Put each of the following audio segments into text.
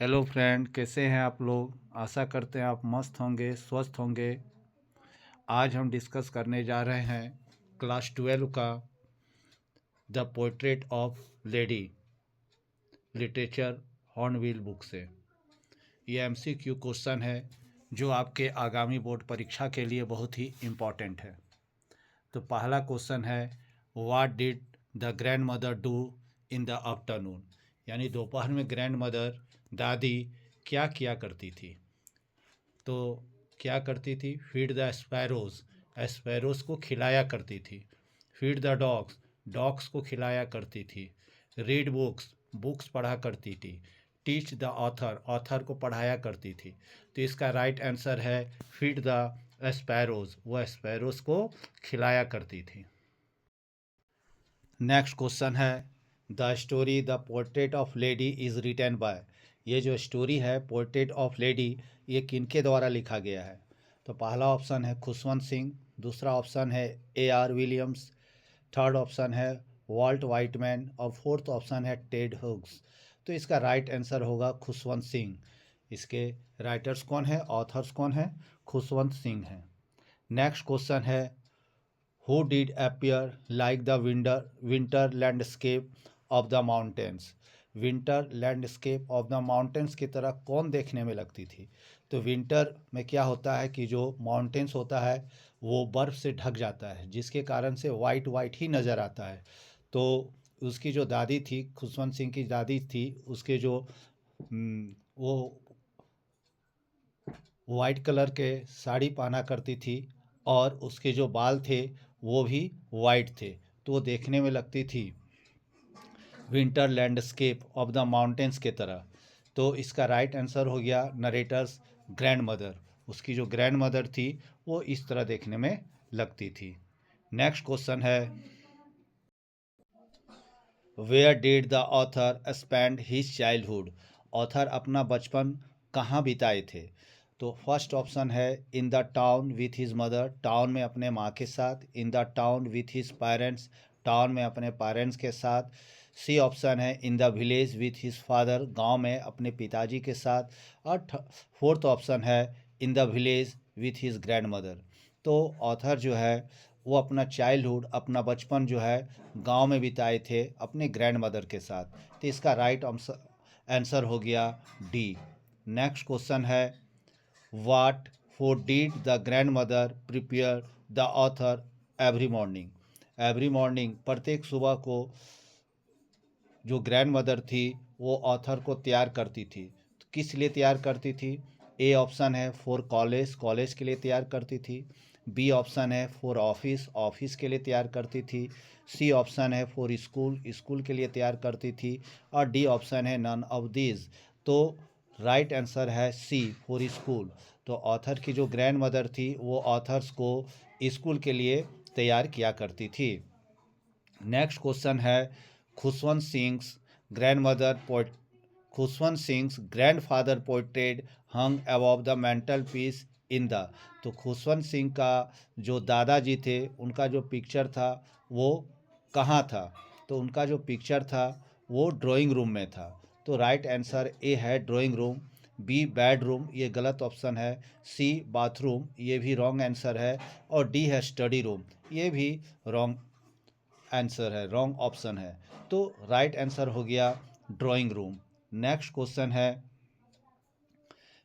Hello friend, कैसे हैं आप लोग। आशा करते हैं आप मस्त होंगे, स्वस्थ होंगे। आज हम डिस्कस करने जा रहे हैं क्लास 12 का the portrait of lady literature hornbill book से। ये एमसीक्यू क्वेश्चन है जो आपके आगामी बोर्ड परीक्षा के लिए बहुत ही इम्पॉर्टेंट है। तो पहला क्वेश्चन है, what did the grand mother do in the afternoon. यानी दोपहर में ग्रैंड मदर दादी क्या किया करती थी। तो क्या करती थी, फीड द स्पैरोज, स्पैरोज को खिलाया करती थी। फीड द डॉग्स, डॉग्स को खिलाया करती थी। रीड बुक्स, बुक्स पढ़ा करती थी। टीच द ऑथर, ऑथर को पढ़ाया करती थी। तो इसका राइट आंसर है फीड द स्पैरोज, वह स्पैरोज को खिलाया करती थी। नेक्स्ट क्वेश्चन है, the story the portrait of lady is written by. ये जो स्टोरी है पोर्ट्रेट ऑफ लेडी, ये किनके द्वारा लिखा गया है। तो पहला ऑप्शन है खुशवंत सिंह, दूसरा ऑप्शन है AR विलियम्स, थर्ड ऑप्शन है वॉल्ट वाइटमैन और फोर्थ ऑप्शन है टेड हुग्स। तो इसका राइट आंसर होगा खुशवंत सिंह। इसके राइटर्स कौन है, ऑथर्स कौन है, खुशवंत सिंह हैं। नेक्स्ट क्वेश्चन है, who did appear like the winter landscape of the mountains। Winter landscape of the mountains की तरह कौन देखने में लगती थी। तो विंटर में क्या होता है कि जो माउंटेन्स होता है वो बर्फ़ से ढक जाता है, जिसके कारण से वाइट वाइट ही नज़र आता है। तो उसकी जो दादी थी, खुशवंत सिंह की दादी थी, उसके जो वो वाइट कलर के साड़ी पहना करती थी और उसके जो बाल थे वो भी वाइट थे। तो वो देखने में लगती थी winter landscape of the mountains के तरह। तो इसका राइट आंसर हो गया नरेटर्स ग्रैंड मदर। उसकी जो ग्रैंड मदर थी वो इस तरह देखने में लगती थी। नेक्स्ट क्वेश्चन है, where did the author spend his childhood. Author अपना बचपन कहाँ बिताए थे। तो फर्स्ट ऑप्शन है in the town with his mother, town में अपने माँ के साथ। In the town with his parents, town में अपने पेरेंट्स के साथ। सी ऑप्शन है in the village with his father, गांव में अपने पिताजी के साथ। और फोर्थ ऑप्शन है in the village with his grandmother. तो ऑथर जो है वो अपना चाइल्डहुड, अपना बचपन जो है गांव में बिताए थे अपने ग्रैंड मदर के साथ। तो इसका राइट आंसर हो गया डी। नेक्स्ट क्वेश्चन है, वाट for did the grand mother prepare the author every morning. Every morning, प्रत्येक सुबह को जो ग्रैंड मदर थी वो ऑथर को तैयार करती थी। तो किस लिए तैयार करती थी। ए ऑप्शन है फॉर कॉलेज, कॉलेज के लिए तैयार करती थी। बी ऑप्शन है फॉर ऑफिस, ऑफिस के लिए तैयार करती थी। सी ऑप्शन है फॉर स्कूल, स्कूल के लिए तैयार करती थी। और डी ऑप्शन है नन ऑफ दीज। तो राइट आंसर है सी फॉर स्कूल। तो ऑथर की जो ग्रैंड मदर थी वो ऑथर्स को स्कूल के लिए तैयार किया करती थी। नेक्स्ट क्वेश्चन है, Khushwant Singh grand mother Khushwant Singh grandfather portrait hung above the mental peace in the. तो खुशवंत सिंह का जो दादाजी थे उनका जो पिक्चर था वो कहाँ था। तो उनका जो पिक्चर था वो ड्राइंग रूम में था। तो राइट आंसर ए है ड्राइंग रूम। बी बेडरूम, ये गलत ऑप्शन है। सी बाथरूम, ये भी रॉन्ग आंसर है। और डी है स्टडी रूम, ये भी रॉन्ग आंसर है, रॉन्ग ऑप्शन है। तो राइट आंसर हो गया ड्राइंग रूम। नेक्स्ट क्वेश्चन है,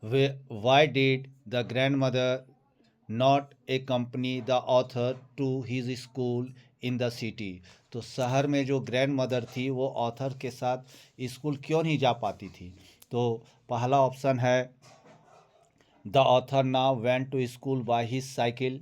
why did the grandmother not accompany the author to his school in the city. तो शहर में जो ग्रैंड मदर थी वो ऑथर के साथ स्कूल क्यों नहीं जा पाती थी। तो पहला ऑप्शन है the author now went to school by his cycle,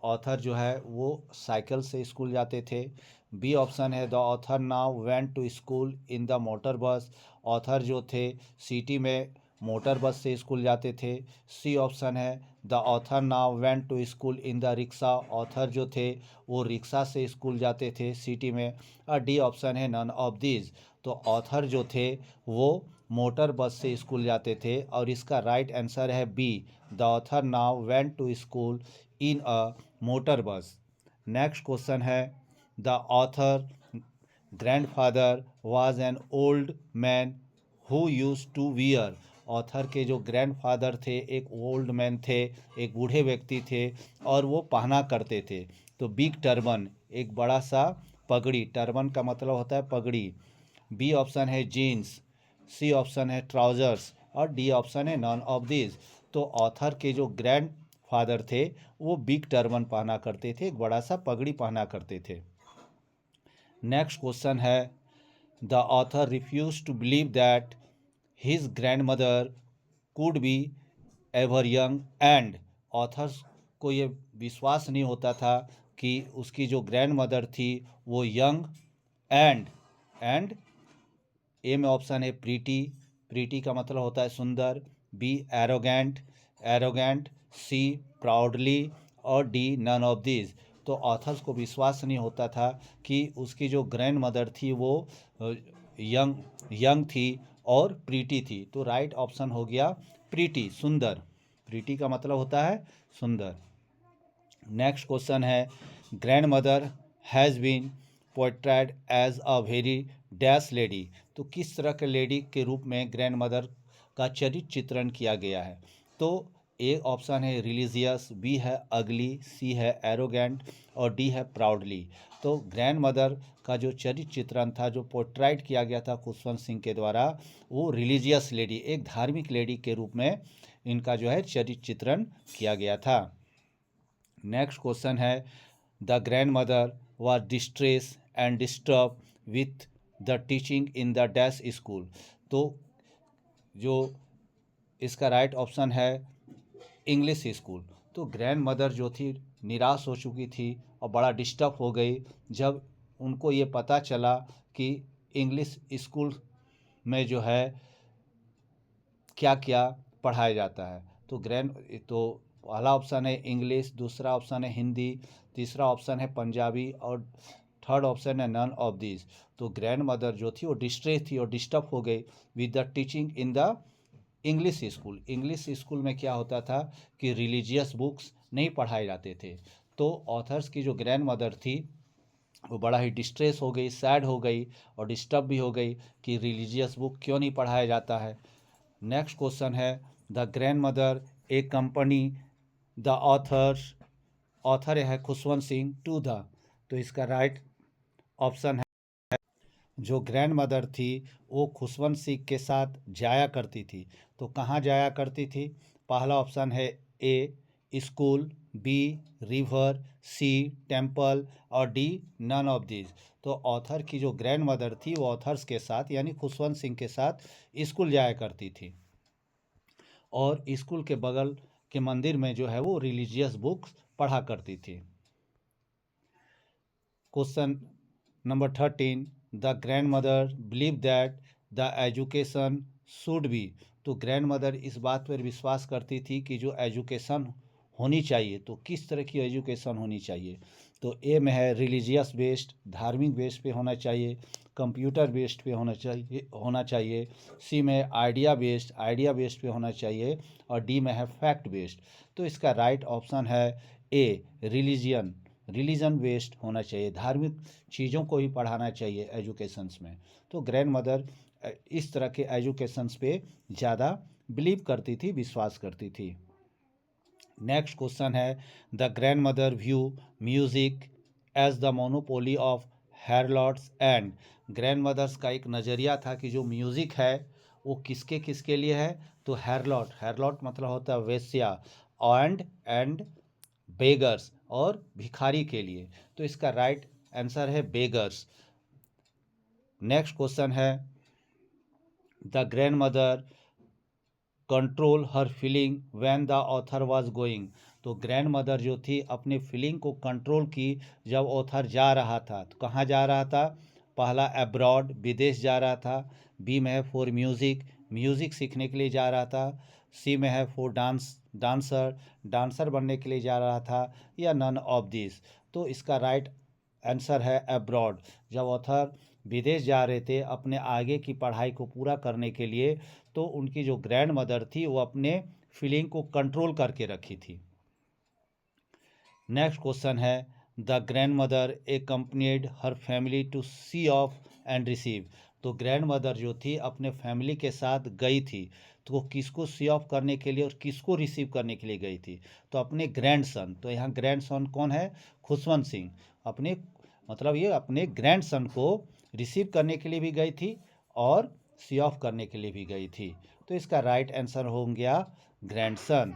author जो है वो साइकिल से स्कूल जाते थे। बी ऑप्शन है the author now went to school in the motor bus, author जो थे सिटी में मोटर बस से स्कूल जाते थे। सी ऑप्शन है the author now went to school in the rickshaw, author जो थे वो रिक्शा से स्कूल जाते थे सिटी में। और डी ऑप्शन है नन ऑफ दीज। तो ऑथर जो थे वो मोटर बस से स्कूल जाते थे। और इसका राइट आंसर है B, the author now went to school in a motor bus. Next question है, the author grandfather was an old man who used to wear, author के जो ग्रैंडफादर थे एक ओल्ड मैन थे, एक बूढ़े व्यक्ति थे और वो पहना करते थे। तो बिग टर्बन, एक बड़ा सा पगड़ी, टर्बन का मतलब होता है पगड़ी। बी ऑप्शन है जीन्स, सी ऑप्शन है ट्राउजर्स और डी ऑप्शन है नॉन ऑफ दिस। तो ऑथर के जो ग्रैंड फादर थे वो बिग टर्बन पहना करते थे, एक बड़ा सा पगड़ी पहना करते थे। नेक्स्ट क्वेश्चन है, the author refuse to believe that his grandmother could be ever young and. Authors को ये विश्वास नहीं होता था कि उसकी जो ग्रैंड मदर थी वो यंग एंड ए में ऑप्शन है प्रीटी, प्रीटी का मतलब होता है सुंदर। B arrogant, arrogant. C proudly और डी नन ऑफ दिस। तो ऑथर्स को विश्वास नहीं होता था कि उसकी जो ग्रैंड मदर थी वो यंग थी और प्रीटी थी। तो राइट ऑप्शन हो गया प्रीटी, सुंदर। प्रीटी का मतलब होता है सुंदर। नेक्स्ट क्वेश्चन है, grandmother has been portrayed as a very dash lady. तो किस तरह के लेडी के रूप में ग्रैंड मदर का चरित्र चित्रण किया गया है। तो ए ऑप्शन है रिलीजियस, बी है अगली, सी है एरोगेंट और डी है प्राउडली। तो ग्रैंड मदर का जो चरित्र चित्रण था, जो पोर्ट्राइट किया गया था खुशवंत सिंह के द्वारा, वो रिलीजियस लेडी, एक धार्मिक लेडी के रूप में इनका जो है चरित्र चित्रण किया गया था। नेक्स्ट क्वेश्चन है, the grand mother was distressed and disturbed with the teaching in the dash school। तो जो इसका राइट ऑप्शन है इंग्लिश स्कूल। तो ग्रैंड मदर जो थी निराश हो चुकी थी और बड़ा डिस्टर्ब हो गई जब उनको ये पता चला कि इंग्लिश स्कूल में जो है क्या क्या पढ़ाया जाता है। तो पहला ऑप्शन है इंग्लिश, दूसरा ऑप्शन है हिंदी, तीसरा ऑप्शन है पंजाबी और थर्ड ऑप्शन है नन ऑफ दिस। तो ग्रैंड मदर जो थी वो डिस्ट्रेस थी और डिस्टर्ब हो गई with the teaching in the English school. English school में क्या होता था कि रिलीजियस बुक्स नहीं पढ़ाए जाते थे। तो ऑथर्स की जो ग्रैंड मदर थी वो बड़ा ही डिस्ट्रेस हो गई, सैड हो गई और डिस्टर्ब भी हो गई कि रिलीजियस बुक क्यों नहीं पढ़ाया जाता है। नेक्स्ट क्वेश्चन है, the grand mother A company the author है खुशवंत सिंह टू द। तो इसका राइट ऑप्शन है, जो ग्रैंड मदर थी वो खुशवंत सिंह के साथ जाया करती थी। तो कहाँ जाया करती थी। पहला ऑप्शन है ए स्कूल, बी रिवर, सी टेम्पल और डी नन ऑफ दिस। तो ऑथर की जो ग्रैंड मदर थी वो ऑथर्स के साथ यानी खुशवंत सिंह के साथ स्कूल जाया करती थी और स्कूल के बगल के मंदिर में जो है वो रिलीजियस बुक्स पढ़ा करती थी। Question number 13, the grand mother believe that the education should be. तो ग्रैंड मदर इस बात पर विश्वास करती थी कि जो एजुकेशन होनी चाहिए, तो किस तरह की एजुकेशन होनी चाहिए। तो ए में है रिलीजियस बेस्ड, धार्मिक बेस्ड पे होना चाहिए, कंप्यूटर बेस्ड पे होना चाहिए। सी में आइडिया बेस्ड पे होना चाहिए और डी में है फैक्ट बेस्ड। तो इसका राइट ऑप्शन है ए रिलीजन बेस्ड होना चाहिए, धार्मिक चीज़ों को ही पढ़ाना चाहिए एजुकेशंस में। तो ग्रैंड मदर इस तरह के एजुकेशंस पे ज़्यादा बिलीव करती थी, विश्वास करती थी। नेक्स्ट क्वेश्चन है, the grandmother view music as the monopoly of harlots and. Grandmothers का एक नज़रिया था कि जो म्यूज़िक है वो किसके किसके लिए है। तो हैरलॉट मतलब होता है वेश्या, एंड बेगर्स और भिखारी के लिए। तो इसका राइट आंसर है बेगर्स। नेक्स्ट क्वेश्चन है, the grand mother control her feeling when the author was going. तो ग्रैंड मदर जो थी अपनी फीलिंग को कंट्रोल की जब ऑथर जा रहा था। तो कहाँ जा रहा था। पहला अब्रॉड, विदेश जा रहा था। बी में है फॉर म्यूज़िक सीखने के लिए जा रहा था। सी में है फॉर डांसर बनने के लिए जा रहा था या नन ऑफ दिस। तो इसका राइट आंसर है अब्रॉड। जब ऑथर विदेश जा रहे थे अपने आगे की पढ़ाई को पूरा करने के लिए, तो उनकी जो ग्रैंड मदर थी वो अपने फीलिंग को कंट्रोल करके रखी थी। नेक्स्ट क्वेश्चन है, the grandmother accompanied her family to see off and receive. तो ग्रैंड मदर जो थी अपने फैमिली के साथ गई थी, तो वो किसको सी ऑफ करने के लिए और किसको रिसीव करने के लिए गई थी? तो अपने ग्रैंडसन। तो यहाँ ग्रैंडसन कौन है? खुशवंत सिंह। अपने मतलब ये अपने ग्रैंडसन को रिसीव करने के लिए भी गई थी और सी ऑफ करने के लिए भी गई थी। तो इसका राइट आंसर हो गया ग्रैंडसन।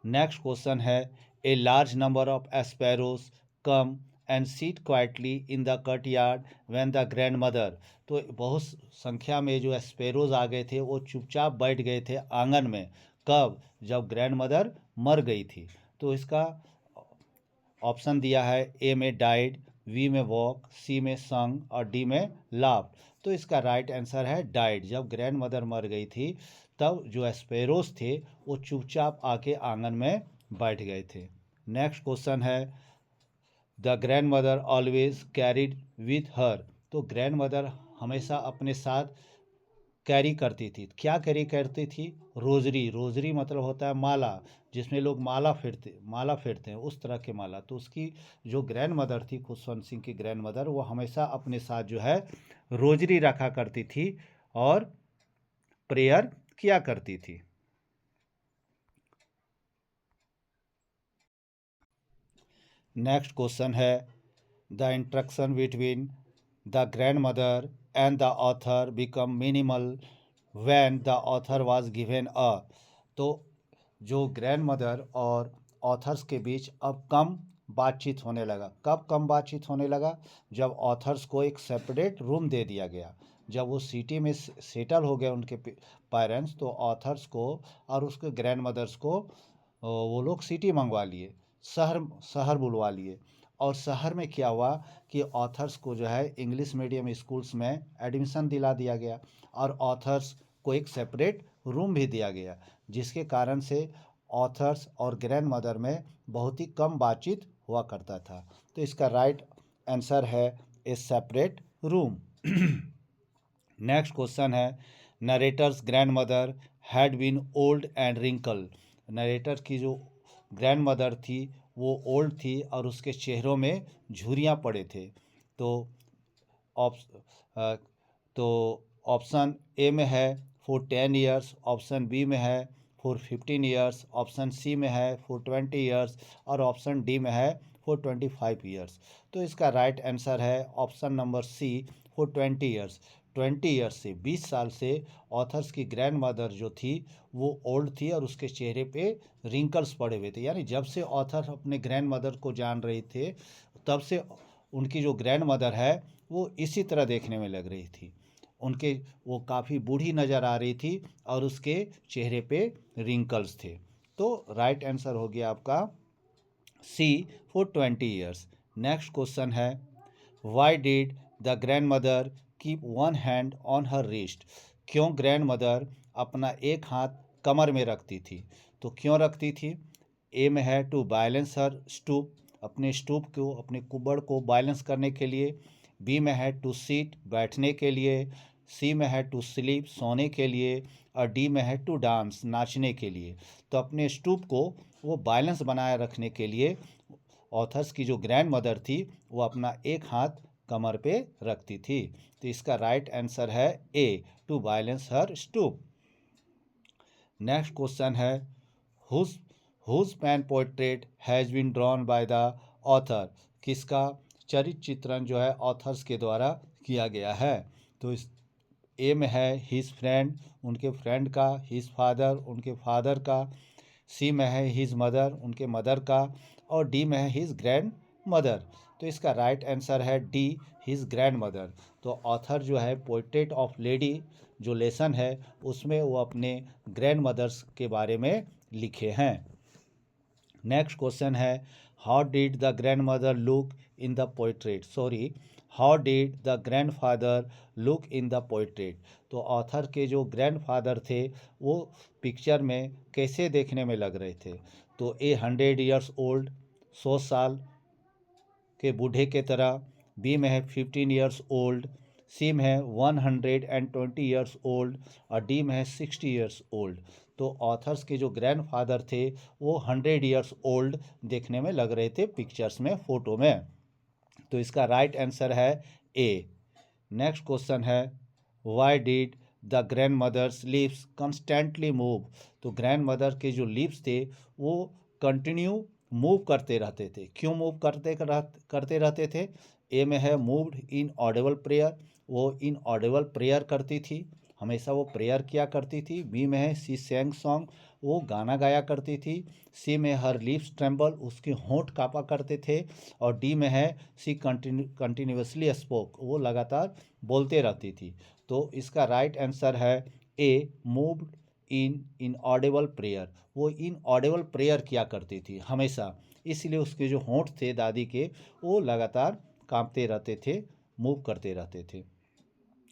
नेक्स्ट क्वेश्चन है, a large number of sparrows come and sit quietly in the courtyard when the grandmother. तो बहुत संख्या में जो एस्पैरोज आ गए थे वो चुपचाप बैठ गए थे आंगन में। कब? जब ग्रैंड मदर मर गई थी। तो इसका ऑप्शन दिया है, ए में डाइड, बी में वॉक, सी में संग और डी में लाफ। तो इसका राइट आंसर है डाइड। जब ग्रैंड मदर मर गई थी तब जो एस्पेरोस थे वो चुपचाप आके आंगन में बैठ गए थे। नेक्स्ट क्वेश्चन है, the grand mother always carried with her. तो ग्रैंड मदर हमेशा अपने साथ कैरी करती थी। क्या कैरी करती थी? रोजरी। रोजरी मतलब होता है माला, जिसमें लोग माला फेरते हैं, उस तरह के माला। तो उसकी जो ग्रैंड मदर थी, खुशवंत सिंह की ग्रैंड मदर, वो हमेशा अपने साथ जो है रोजरी रखा करती थी और प्रेयर किया करती थी। नेक्स्ट क्वेश्चन है, the interaction between the grand mother and the author become minimal when the author was given a. तो जो ग्रैंड मदर और ऑथर्स के बीच अब कम बातचीत होने लगा। कब कम बातचीत होने लगा? जब ऑथर्स को एक सेपरेट रूम दे दिया गया। जब वो सिटी में सेटल हो गए उनके पेरेंट्स, तो ऑथर्स को और उसके ग्रैंड मदर्स को वो लोग सिटी मंगवा लिए, शहर शहर बुलवा लिए। और शहर में क्या हुआ कि ऑथर्स को जो है इंग्लिश मीडियम स्कूल्स में एडमिशन दिला दिया गया और ऑथर्स को एक सेपरेट रूम भी दिया गया, जिसके कारण से ऑथर्स और ग्रैंड मदर में बहुत ही कम बातचीत हुआ करता था। तो इसका राइट आंसर है a separate room. Next question है, narrator's grandmother had been old and wrinkle. Narrator की जो ग्रैंड मदर थी वो ओल्ड थी और उसके चेहरों में झुर्रियाँ पड़े थे। तो ऑप्श तो ऑप्शन ए में है फॉर 10 ईयर्स, ऑप्शन बी में है फॉर 15 ईयर्स, ऑप्शन सी में है फॉर 20 ईयर्स और ऑप्शन डी में है फॉर 25 ईयर्स। तो इसका राइट आंसर है option number C, for 20 years. 20 years से 20 साल से ऑथर्स की ग्रैंड मदर जो थी वो ओल्ड थी और उसके चेहरे पे रिंकल्स पड़े हुए थे। यानी जब से ऑथर अपने ग्रैंड मदर को जान रही थे तब से उनकी जो ग्रैंड मदर है वो इसी तरह देखने में लग रही थी। उनके वो काफ़ी बूढ़ी नज़र आ रही थी और उसके चेहरे पे रिंकल्स थे। तो राइट आंसर हो गया आपका सी, फॉर 20 ईयर्स। नेक्स्ट क्वेश्चन है, why did the grand mother keep one hand on her wrist. क्यों ग्रैंड मदर अपना एक हाथ कमर में रखती थी? तो क्यों रखती थी? ए में है टू बैलेंस हर स्टूप, अपने स्टूप को, अपने कुबड़ को बैलेंस करने के लिए। बी में है टू सीट, बैठने के लिए। सी में है टू स्लीप, सोने के लिए। और डी में है टू डांस, नाचने के लिए। तो अपने स्टूप को वो बैलेंस बनाए रखने के लिए ऑथर्स की जो ग्रैंड मदर थी वो अपना एक हाथ कमर पे रखती थी। तो इसका राइट आंसर है a, to balance her stoop. Next question है, whose whose pen portrait has been drawn by the author. किसका चरित्र चित्रण जो है ऑथर्स के द्वारा किया गया है? तो इस ए में है हिज फ्रेंड, उनके फ्रेंड का। हिज फादर, उनके फादर का। सी में है हिज मदर, उनके मदर का। और डी में है हिज ग्रैंड मदर। तो इसका राइट आंसर है डी, हिज ग्रैंड मदर। तो ऑथर जो है पोर्ट्रेट ऑफ लेडी जो लेसन है उसमें वो अपने ग्रैंड मदर्स के बारे में लिखे हैं। नेक्स्ट क्वेश्चन है, how did the grand mother look in the portrait. Sorry, how did the grand father look in the portrait. तो ऑथर के जो ग्रैंड फादर थे वो पिक्चर में कैसे देखने में लग रहे थे? तो ए 100 ईयर्स ओल्ड, 100 साल के बूढ़े के तरह। बी में है 15 ईयर्स ओल्ड। सी में है 120 ईयर्स ओल्ड और डी में है 60 ईयर्स ओल्ड। तो ऑथर्स के जो ग्रैंड फादर थे वो 100 ईयर्स ओल्ड देखने में लग रहे थे पिक्चर्स में, फोटो में। तो इसका राइट आंसर है ए, नेक्स्ट क्वेश्चन है why did the grandmother's lips constantly move. तो ग्रैंड मदर के जो लिप्स थे वो कंटिन्यू मूव करते रहते थे। क्यों मूव करते रहते थे? ए में है मूव्ड इन ऑडिबल प्रेयर, वो इन ऑडिबल प्रेयर करती थी, हमेशा वो प्रेयर किया करती थी। बी में है सी सैंग सॉन्ग, वो गाना गाया करती थी। सी में हर लिप्स ट्रेम्बल, उसके होंठ काँपा करते थे। और डी में है सी कंटिन्यूसली स्पोक, वो लगातार बोलते रहती थी। तो इसका राइट आंसर है ए मूव्ड इन ऑडिबल प्रेयर, वो इन ऑडिबल प्रेयर किया करती थी हमेशा, इसलिए उसके जो होंठ थे दादी के वो लगातार कांपते रहते थे, मूव करते रहते थे।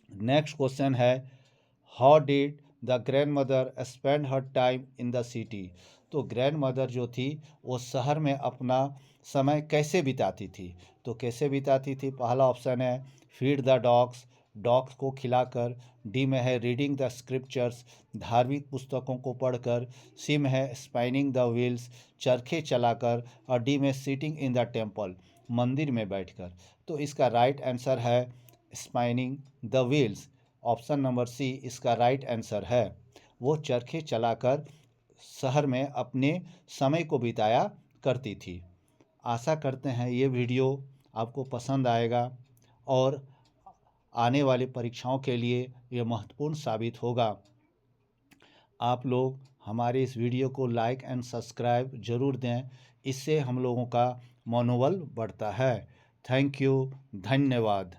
नेक्स्ट क्वेश्चन है how did the grand mother spend her time in the city. तो ग्रैंड मदर जो थी वो शहर में अपना समय कैसे बिताती थी? तो कैसे बिताती थी? पहला ऑप्शन है फीड द डॉग्स, डॉग्स को खिलाकर। डी में है रीडिंग द स्क्रिप्चर्स, धार्मिक पुस्तकों को पढ़कर। सी में है स्पाइनिंग द व्हील्स, चरखे चलाकर। और डी में सिटिंग इन द टेम्पल, मंदिर में बैठकर। तो इसका राइट आंसर है spinning the wheels. Option number C इसका राइट आंसर है। वो चरखे चलाकर शहर में अपने समय को बिताया करती थी। आशा करते हैं ये वीडियो आपको पसंद आएगा और आने वाली परीक्षाओं के लिए ये महत्वपूर्ण साबित होगा। आप लोग हमारे इस वीडियो को लाइक एंड सब्सक्राइब ज़रूर दें, इससे हम लोगों का मनोबल बढ़ता है। थैंक यू, धन्यवाद।